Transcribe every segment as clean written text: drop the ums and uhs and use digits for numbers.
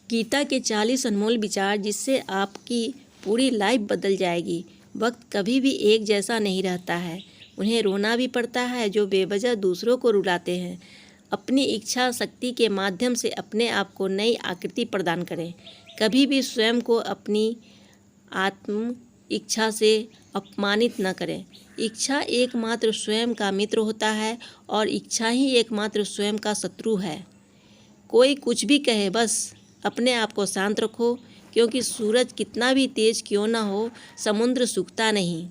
गीता के 40 अनमोल विचार जिससे आपकी पूरी लाइफ बदल जाएगी। वक्त कभी भी एक जैसा नहीं रहता है, उन्हें रोना भी पड़ता है जो बेवजह दूसरों को रुलाते हैं। अपनी इच्छा शक्ति के माध्यम से अपने आप को नई आकृति प्रदान करें। कभी भी स्वयं को अपनी आत्म इच्छा से अपमानित न करें। इच्छा एकमात्र स्वयं का मित्र होता है और इच्छा ही एकमात्र स्वयं का शत्रु है। कोई कुछ भी कहे, बस अपने आप को शांत रखो, क्योंकि सूरज कितना भी तेज क्यों ना हो, समुद्र सूखता नहीं।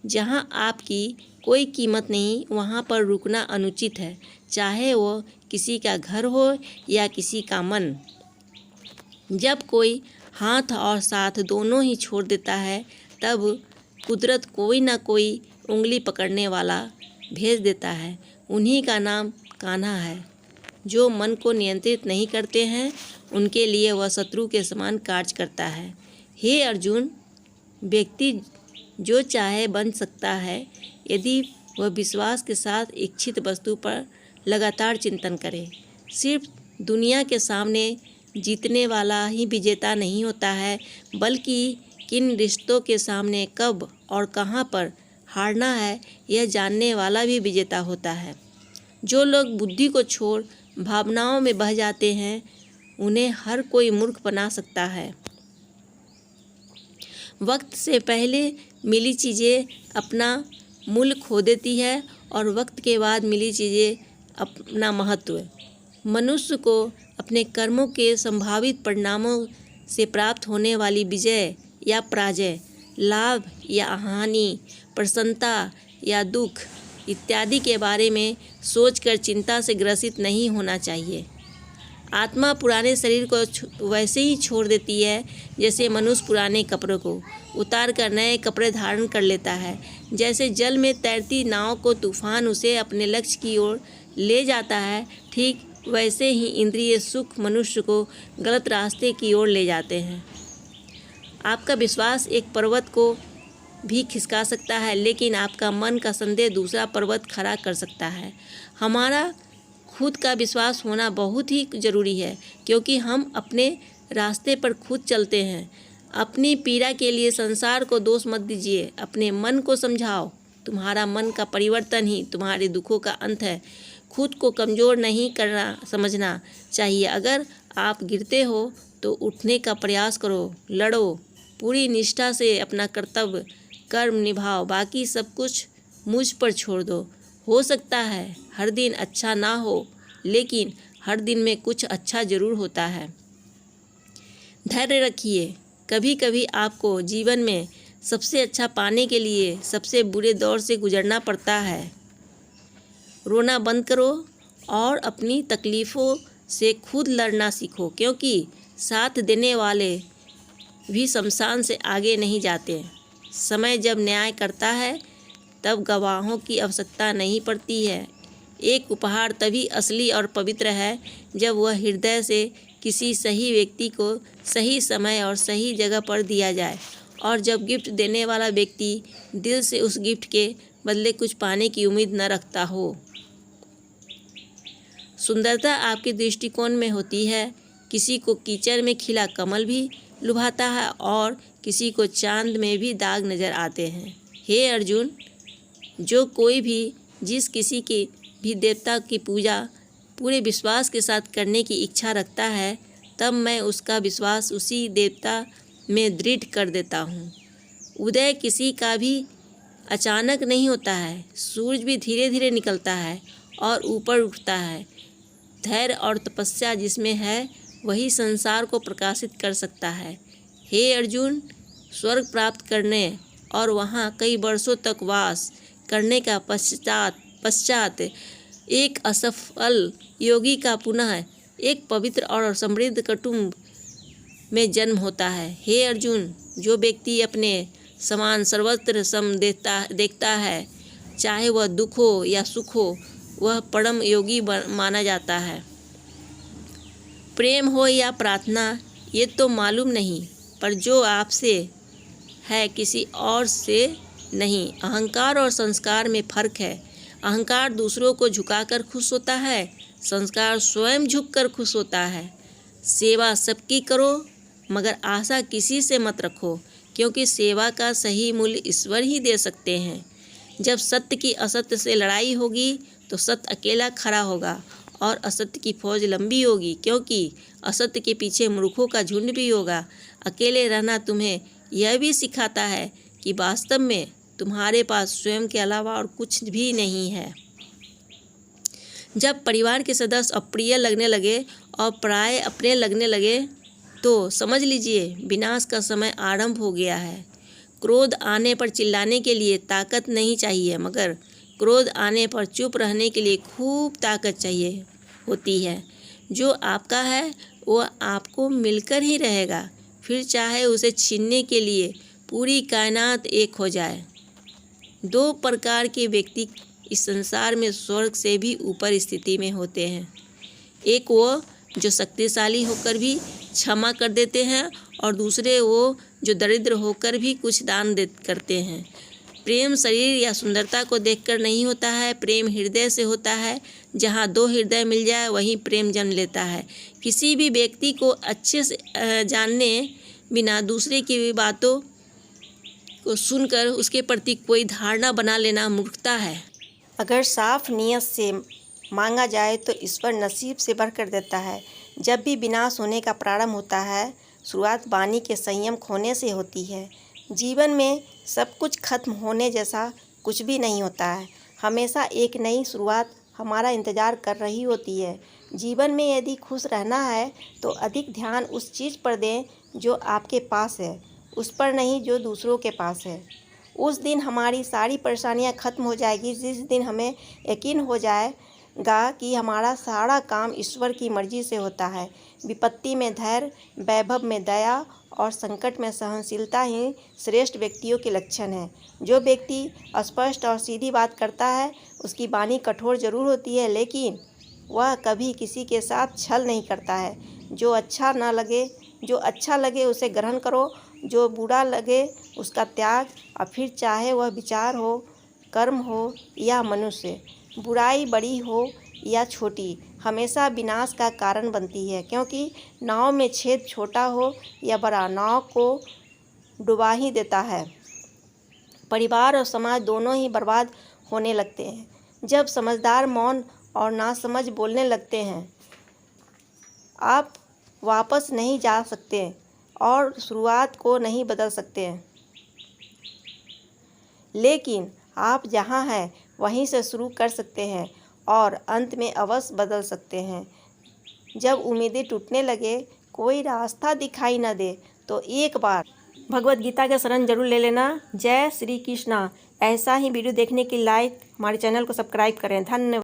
जहाँ आपकी कोई कीमत नहीं, वहाँ पर रुकना अनुचित है, चाहे वो किसी का घर हो या किसी का मन। जब कोई हाथ और साथ दोनों ही छोड़ देता है, तब कुदरत कोई ना कोई उंगली पकड़ने वाला भेज देता है। उन्हीं का नाम कान्हा है। जो मन को नियंत्रित नहीं करते हैं, उनके लिए वह शत्रु के समान कार्य करता है। हे अर्जुन, व्यक्ति जो चाहे बन सकता है यदि वह विश्वास के साथ इच्छित वस्तु पर लगातार चिंतन करे। सिर्फ दुनिया के सामने जीतने वाला ही विजेता नहीं होता है, बल्कि किन रिश्तों के सामने कब और कहाँ पर हारना है यह जानने वाला भी विजेता होता है। जो लोग बुद्धि को छोड़ भावनाओं में बह जाते हैं, उन्हें हर कोई मूर्ख बना सकता है। वक्त से पहले मिली चीज़ें अपना मूल्य खो देती है और वक्त के बाद मिली चीज़ें अपना महत्व। मनुष्य को अपने कर्मों के संभावित परिणामों से प्राप्त होने वाली विजय या पराजय, लाभ या हानि, प्रसन्नता या दुख इत्यादि के बारे में सोचकर चिंता से ग्रसित नहीं होना चाहिए। आत्मा पुराने शरीर को वैसे ही छोड़ देती है जैसे मनुष्य पुराने कपड़ों को उतार कर नए कपड़े धारण कर लेता है। जैसे जल में तैरती नाव को तूफान उसे अपने लक्ष्य की ओर ले जाता है, ठीक वैसे ही इंद्रिय सुख मनुष्य को गलत रास्ते की ओर ले जाते हैं। आपका विश्वास एक पर्वत को भी खिसका सकता है, लेकिन आपका मन का संदेह दूसरा पर्वत खड़ा कर सकता है। हमारा खुद का विश्वास होना बहुत ही ज़रूरी है, क्योंकि हम अपने रास्ते पर खुद चलते हैं। अपनी पीड़ा के लिए संसार को दोष मत दीजिए, अपने मन को समझाओ। तुम्हारा मन का परिवर्तन ही तुम्हारे दुखों का अंत है। खुद को कमज़ोर नहीं करना समझना चाहिए। अगर आप गिरते हो तो उठने का प्रयास करो, लड़ो, पूरी निष्ठा से अपना कर्तव्य कर्म निभाओ, बाकी सब कुछ मुझ पर छोड़ दो। हो सकता है हर दिन अच्छा ना हो, लेकिन हर दिन में कुछ अच्छा ज़रूर होता है। धैर्य रखिए। कभी कभी आपको जीवन में सबसे अच्छा पाने के लिए सबसे बुरे दौर से गुजरना पड़ता है। रोना बंद करो और अपनी तकलीफ़ों से खुद लड़ना सीखो, क्योंकि साथ देने वाले भी शमशान से आगे नहीं जाते। समय जब न्याय करता है तब गवाहों की आवश्यकता नहीं पड़ती है। एक उपहार तभी असली और पवित्र है जब वह हृदय से किसी सही व्यक्ति को सही समय और सही जगह पर दिया जाए, और जब गिफ्ट देने वाला व्यक्ति दिल से उस गिफ्ट के बदले कुछ पाने की उम्मीद न रखता हो। सुंदरता आपके दृष्टिकोण में होती है। किसी को कीचड़ में खिला कमल भी लुभाता है और किसी को चांद में भी दाग नज़र आते हैं। हे अर्जुन, जो कोई भी जिस किसी के भी देवता की पूजा पूरे विश्वास के साथ करने की इच्छा रखता है, तब मैं उसका विश्वास उसी देवता में दृढ़ कर देता हूँ। उदय किसी का भी अचानक नहीं होता है। सूरज भी धीरे धीरे निकलता है और ऊपर उठता है। धैर्य और तपस्या जिसमें है, वही संसार को प्रकाशित कर सकता है। हे अर्जुन, स्वर्ग प्राप्त करने और वहाँ कई वर्षों तक वास करने का पश्चात एक असफल योगी का पुनः एक पवित्र और समृद्ध कुटुंब में जन्म होता है। हे अर्जुन, जो व्यक्ति अपने समान सर्वत्र सम देखता है, चाहे वह दुख हो या सुख हो, वह परम योगी माना जाता है। प्रेम हो या प्रार्थना ये तो मालूम नहीं, पर जो आपसे है किसी और से नहीं। अहंकार और संस्कार में फ़र्क है। अहंकार दूसरों को झुकाकर खुश होता है, संस्कार स्वयं झुककर खुश होता है। सेवा सबकी करो, मगर आशा किसी से मत रखो, क्योंकि सेवा का सही मूल्य ईश्वर ही दे सकते हैं। जब सत्य की असत्य से लड़ाई होगी तो सत्य अकेला खड़ा होगा और असत्य की फौज लंबी होगी, क्योंकि असत्य के पीछे मूर्खों का झुंड भी होगा। अकेले रहना तुम्हें यह भी सिखाता है कि वास्तव में तुम्हारे पास स्वयं के अलावा और कुछ भी नहीं है। जब परिवार के सदस्य अप्रिय लगने लगे और पराये अपने लगने लगे तो समझ लीजिए विनाश का समय आरंभ हो गया है। क्रोध आने पर चिल्लाने के लिए ताकत नहीं चाहिए, मगर क्रोध आने पर चुप रहने के लिए खूब ताकत चाहिए होती है। जो आपका है वो आपको मिलकर ही रहेगा, फिर चाहे उसे छीनने के लिए पूरी कायनात एक हो जाए। दो प्रकार के व्यक्ति इस संसार में स्वर्ग से भी ऊपर स्थिति में होते हैं। एक वो जो शक्तिशाली होकर भी क्षमा कर देते हैं, और दूसरे वो जो दरिद्र होकर भी कुछ दान करते हैं। प्रेम शरीर या सुंदरता को देखकर नहीं होता है, प्रेम हृदय से होता है। जहाँ दो हृदय मिल जाए वहीं प्रेम जन्म लेता है। किसी भी व्यक्ति को अच्छे से जानने बिना दूसरे की बातों को सुनकर उसके प्रति कोई धारणा बना लेना मूर्खता है। अगर साफ नीयत से मांगा जाए तो ईश्वर नसीब से बढ़कर देता है। जब भी विनाश होने का प्रारंभ होता है, शुरुआत वाणी के संयम खोने से होती है। जीवन में सब कुछ खत्म होने जैसा कुछ भी नहीं होता है। हमेशा एक नई शुरुआत हमारा इंतज़ार कर रही होती है। जीवन में यदि खुश रहना है तो अधिक ध्यान उस चीज़ पर दें जो आपके पास है, उस पर नहीं जो दूसरों के पास है। उस दिन हमारी सारी परेशानियां खत्म हो जाएगी, जिस दिन हमें यकीन हो जाएगा कि हमारा सारा काम ईश्वर की मर्जी से होता है। विपत्ति में धैर्य, वैभव में दया और संकट में सहनशीलता ही श्रेष्ठ व्यक्तियों के लक्षण हैं। जो व्यक्ति स्पष्ट और सीधी बात करता है उसकी वाणी कठोर जरूर होती है, लेकिन वह कभी किसी के साथ छल नहीं करता है। जो अच्छा लगे उसे ग्रहण करो, जो बुरा लगे उसका त्याग, और फिर चाहे वह विचार हो, कर्म हो या मनुष्य, बुराई बड़ी हो या छोटी, हमेशा विनाश का कारण बनती है। क्योंकि नाव में छेद छोटा हो या बड़ा, नाव को डुबा ही देता है। परिवार और समाज दोनों ही बर्बाद होने लगते हैं जब समझदार मौन और नासमझ बोलने लगते हैं। आप वापस नहीं जा सकते और शुरुआत को नहीं बदल सकते, लेकिन आप जहाँ हैं वहीं से शुरू कर सकते हैं और अंत में अवश्य बदल सकते हैं। जब उम्मीदें टूटने लगे, कोई रास्ता दिखाई न दे, तो एक बार भगवत गीता का शरण जरूर ले लेना। जय श्री कृष्णा। ऐसा ही वीडियो देखने के लिए हमारे चैनल को सब्सक्राइब करें। धन्यवाद।